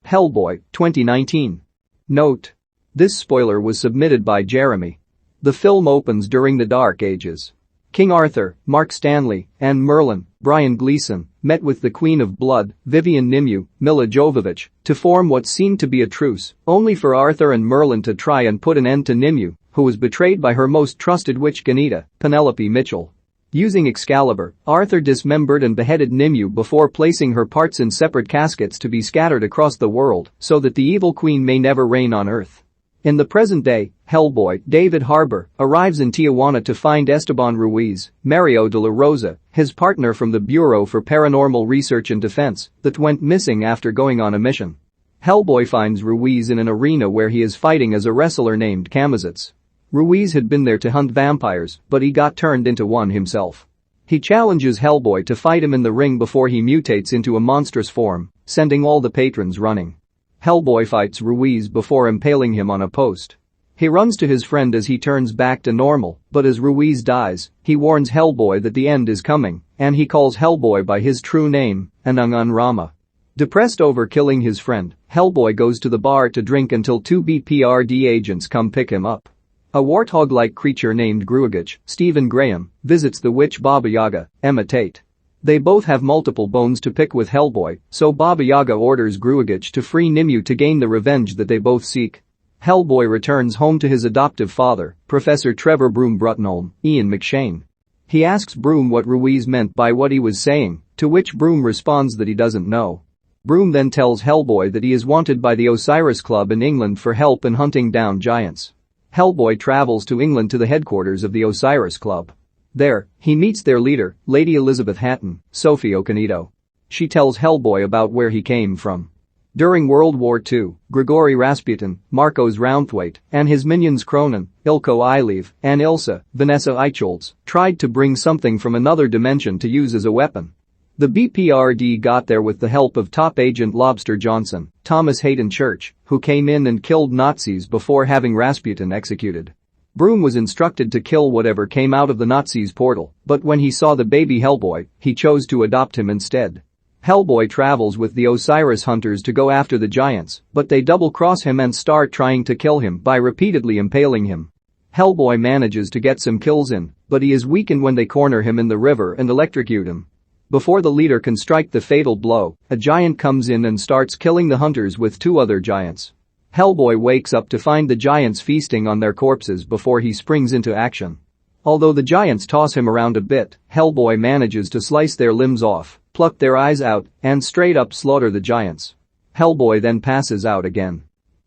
Hellboy, 2019. Note: this spoiler was submitted by Jeremy. The film opens during the Dark Ages. King Arthur, Mark Stanley, and Merlin, Brian Gleeson, met with the Queen of Blood, Vivian Nimue, Mila Jovovich, to form what seemed to be a truce, only for Arthur and Merlin to try and put an end to Nimue, who was betrayed by her most trusted witch Ganita, Penelope Mitchell. Using Excalibur, Arthur dismembered and beheaded Nimue before placing her parts in separate caskets to be scattered across the world so that the evil queen may never reign on Earth. In the present day, Hellboy, David Harbour, arrives in Tijuana to find Esteban Ruiz, Mario de la Rosa, his partner from the Bureau for Paranormal Research and Defense, that went missing after going on a mission. Hellboy finds Ruiz in an arena where he is fighting as a wrestler named Kamazitz. Ruiz had been there to hunt vampires, but he got turned into one himself. He challenges Hellboy to fight him in the ring before he mutates into a monstrous form, sending all the patrons running. Hellboy fights Ruiz before impaling him on a post. He runs to his friend as he turns back to normal, but as Ruiz dies, he warns Hellboy that the end is coming, and he calls Hellboy by his true name, Anangan Rama. Depressed over killing his friend, Hellboy goes to the bar to drink until two BPRD agents come pick him up. A warthog-like creature named Gruagach, Stephen Graham, visits the witch Baba Yaga, Emma Tate. They both have multiple bones to pick with Hellboy, so Baba Yaga orders Gruagach to free Nimue to gain the revenge that they both seek. Hellboy returns home to his adoptive father, Professor Trevor Broom Bruttenholm, Ian McShane. He asks Broom what Ruiz meant by what he was saying, to which Broom responds that he doesn't know. Broom then tells Hellboy that he is wanted by the Osiris Club in England for help in hunting down giants. Hellboy travels to England to the headquarters of the Osiris Club. There, he meets their leader, Lady Elizabeth Hatton, Sophie Okonedo. She tells Hellboy about where he came from. During World War II, Grigory Rasputin, Marcos Roundthwaite, and his minions Cronin, Ilko Ilev, and Ilsa, Vanessa Eicholz, tried to bring something from another dimension to use as a weapon. The BPRD got there with the help of top agent Lobster Johnson, Thomas Hayden Church, who came in and killed Nazis before having Rasputin executed. Broom was instructed to kill whatever came out of the Nazis' portal, but when he saw the baby Hellboy, he chose to adopt him instead. Hellboy travels with the Osiris hunters to go after the giants, but they double-cross him and start trying to kill him by repeatedly impaling him. Hellboy manages to get some kills in, but he is weakened when they corner him in the river and electrocute him. Before the leader can strike the fatal blow, a giant comes in and starts killing the hunters with two other giants. Hellboy wakes up to find the giants feasting on their corpses before he springs into action. Although the giants toss him around a bit, Hellboy manages to slice their limbs off, pluck their eyes out, and straight up slaughter the giants. Hellboy then passes out again.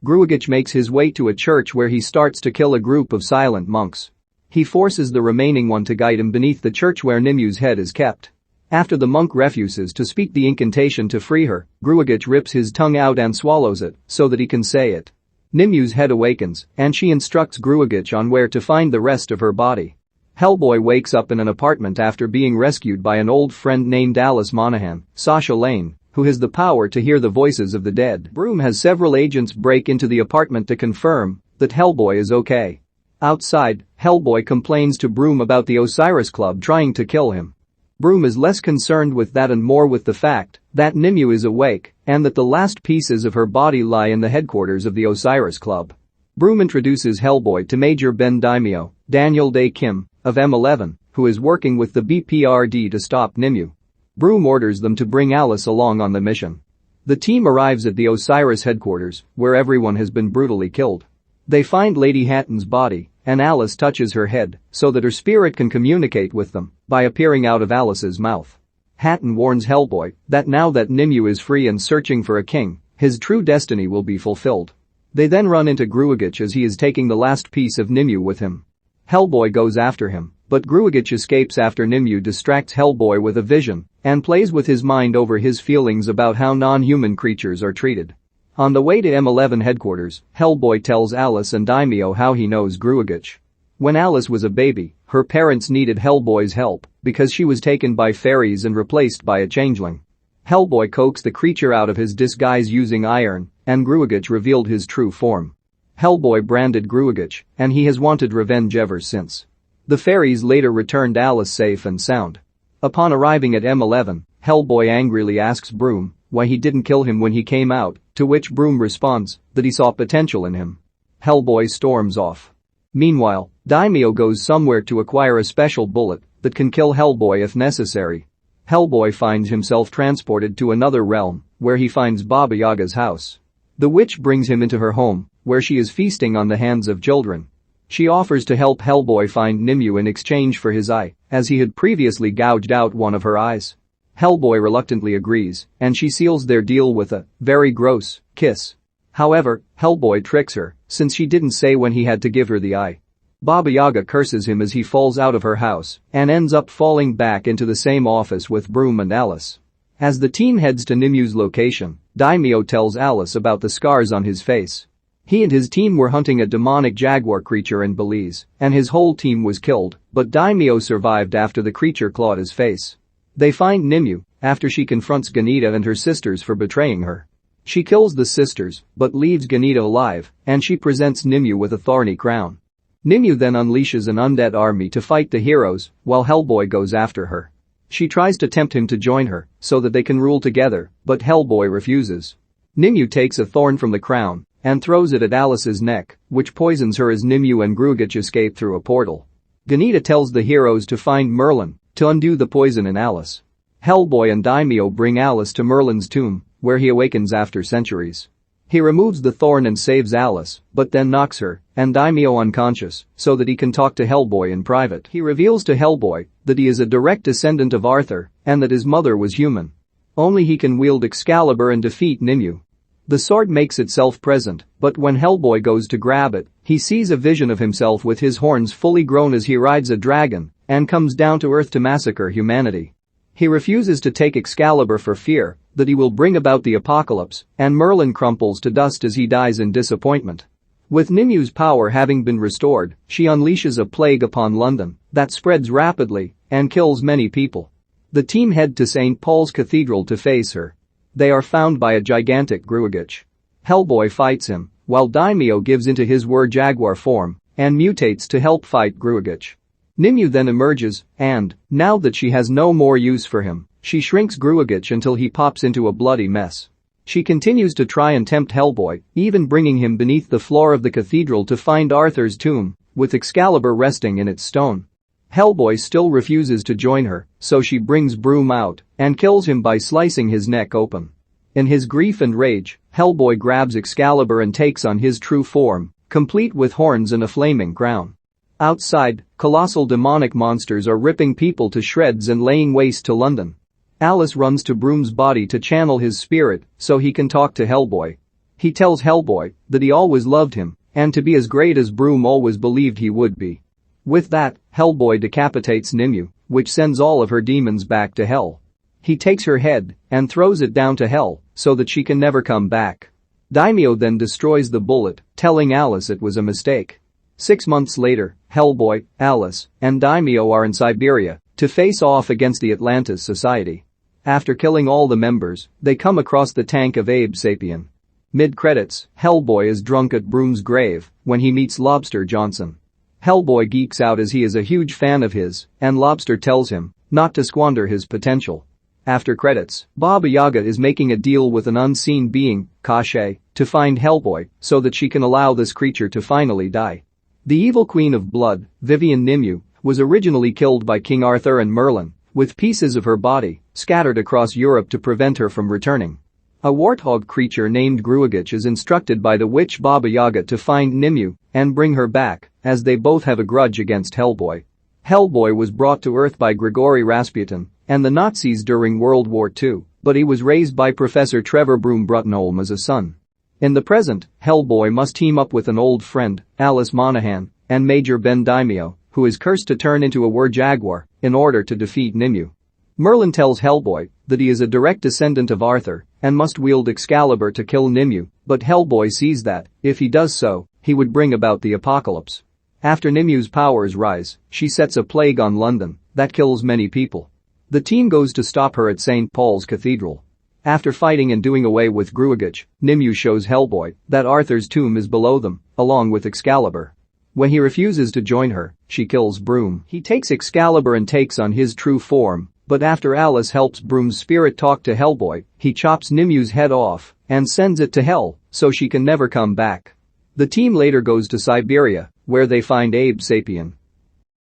Gruagach makes his way to a church where he starts to kill a group of silent monks. He forces the remaining one to guide him beneath the church where Nimue's head is kept. After the monk refuses to speak the incantation to free her, Gruagach rips his tongue out and swallows it so that he can say it. Nimue's head awakens, and she instructs Gruagach on where to find the rest of her body. Hellboy wakes up in an apartment after being rescued by an old friend named Alice Monaghan, Sasha Lane, who has the power to hear the voices of the dead. Broom has several agents break into the apartment to confirm that Hellboy is okay. Outside, Hellboy complains to Broom about the Osiris Club trying to kill him. Broom is less concerned with that and more with the fact that Nimue is awake and that the last pieces of her body lie in the headquarters of the Osiris Club. Broom introduces Hellboy to Major Ben Daimyo, Daniel Day Kim, of M11, who is working with the BPRD to stop Nimue. Broom orders them to bring Alice along on the mission. The team arrives at the Osiris headquarters, where everyone has been brutally killed. They find Lady Hatton's body, and Alice touches her head so that her spirit can communicate with them by appearing out of Alice's mouth. Hatton warns Hellboy that now that Nimue is free and searching for a king, his true destiny will be fulfilled. They then run into Gruagach as he is taking the last piece of Nimue with him. Hellboy goes after him, but Gruagach escapes after Nimue distracts Hellboy with a vision and plays with his mind over his feelings about how non-human creatures are treated. On the way to M11 headquarters, Hellboy tells Alice and Daimyo how he knows Gruagach. When Alice was a baby, her parents needed Hellboy's help because she was taken by fairies and replaced by a changeling. Hellboy coaxed the creature out of his disguise using iron, and Gruagach revealed his true form. Hellboy branded Gruagach, and he has wanted revenge ever since. The fairies later returned Alice safe and sound. Upon arriving at M11, Hellboy angrily asks Broom why he didn't kill him when he came out, to which Broom responds that he saw potential in him. Hellboy storms off. Meanwhile, Daimyo goes somewhere to acquire a special bullet that can kill Hellboy if necessary. Hellboy finds himself transported to another realm, where he finds Baba Yaga's house. The witch brings him into her home, where she is feasting on the hands of children. She offers to help Hellboy find Nimue in exchange for his eye, as he had previously gouged out one of her eyes. Hellboy reluctantly agrees, and she seals their deal with a very gross kiss. However, Hellboy tricks her, since she didn't say when he had to give her the eye. Baba Yaga curses him as he falls out of her house and ends up falling back into the same office with Broom and Alice. As the team heads to Nimue's location, Daimyo tells Alice about the scars on his face. He and his team were hunting a demonic jaguar creature in Belize, and his whole team was killed, but Daimyo survived after the creature clawed his face. They find Nimue after she confronts Ganita and her sisters for betraying her. She kills the sisters, but leaves Ganita alive, and she presents Nimue with a thorny crown. Nimue then unleashes an undead army to fight the heroes, while Hellboy goes after her. She tries to tempt him to join her, so that they can rule together, but Hellboy refuses. Nimue takes a thorn from the crown and throws it at Alice's neck, which poisons her as Nimue and Grugich escape through a portal. Ganita tells the heroes to find Merlin to undo the poison in Alice. Hellboy and Daimyo bring Alice to Merlin's tomb, where he awakens after centuries. He removes the thorn and saves Alice, but then knocks her and Daimyo unconscious so that he can talk to Hellboy in private. He reveals to Hellboy that he is a direct descendant of Arthur and that his mother was human. Only he can wield Excalibur and defeat Nimue. The sword makes itself present, but when Hellboy goes to grab it, he sees a vision of himself with his horns fully grown as he rides a dragon and comes down to Earth to massacre humanity. He refuses to take Excalibur for fear that he will bring about the apocalypse, and Merlin crumples to dust as he dies in disappointment. With Nimue's power having been restored, she unleashes a plague upon London that spreads rapidly and kills many people. The team head to St. Paul's Cathedral to face her. They are found by a gigantic Grugich. Hellboy fights him, while Daimyo gives into his jaguar form and mutates to help fight Grugich. Nimue then emerges, and, now that she has no more use for him, she shrinks Grugich until he pops into a bloody mess. She continues to try and tempt Hellboy, even bringing him beneath the floor of the cathedral to find Arthur's tomb, with Excalibur resting in its stone. Hellboy still refuses to join her, so she brings Broom out and kills him by slicing his neck open. In his grief and rage, Hellboy grabs Excalibur and takes on his true form, complete with horns and a flaming crown. Outside, colossal demonic monsters are ripping people to shreds and laying waste to London. Alice runs to Broom's body to channel his spirit so he can talk to Hellboy. He tells Hellboy that he always loved him and to be as great as Broom always believed he would be. With that, Hellboy decapitates Nimue, which sends all of her demons back to hell. He takes her head and throws it down to hell so that she can never come back. Daimyo then destroys the bullet, telling Alice it was a mistake. 6 months later, Hellboy, Alice, and Daimyo are in Siberia to face off against the Atlantis Society. After killing all the members, they come across the tank of Abe Sapien. Mid-credits, Hellboy is drunk at Broom's grave when he meets Lobster Johnson. Hellboy geeks out as he is a huge fan of his, and Lobster tells him not to squander his potential. After credits, Baba Yaga is making a deal with an unseen being, Kashe, to find Hellboy so that she can allow this creature to finally die. The evil Queen of Blood, Vivian Nimue, was originally killed by King Arthur and Merlin, with pieces of her body scattered across Europe to prevent her from returning. A warthog creature named Grugich is instructed by the witch Baba Yaga to find Nimue and bring her back, as they both have a grudge against Hellboy. Hellboy was brought to Earth by Grigory Rasputin and the Nazis during World War II, but he was raised by Professor Trevor Broom Bruttenholm as a son. In the present, Hellboy must team up with an old friend, Alice Monaghan, and Major Ben Daimyo, who is cursed to turn into a jaguar in order to defeat Nimue. Merlin tells Hellboy that he is a direct descendant of Arthur and must wield Excalibur to kill Nimue, but Hellboy sees that, if he does so, he would bring about the apocalypse. After Nimue's powers rise, she sets a plague on London that kills many people. The team goes to stop her at St. Paul's Cathedral. After fighting and doing away with Grugich, Nimue shows Hellboy that Arthur's tomb is below them, along with Excalibur. When he refuses to join her, she kills Broom. He takes Excalibur and takes on his true form, But after Alice helps Broom's spirit talk to Hellboy, he chops Nimu's head off and sends it to hell so she can never come back. The team later goes to Siberia, where they find Abe Sapien.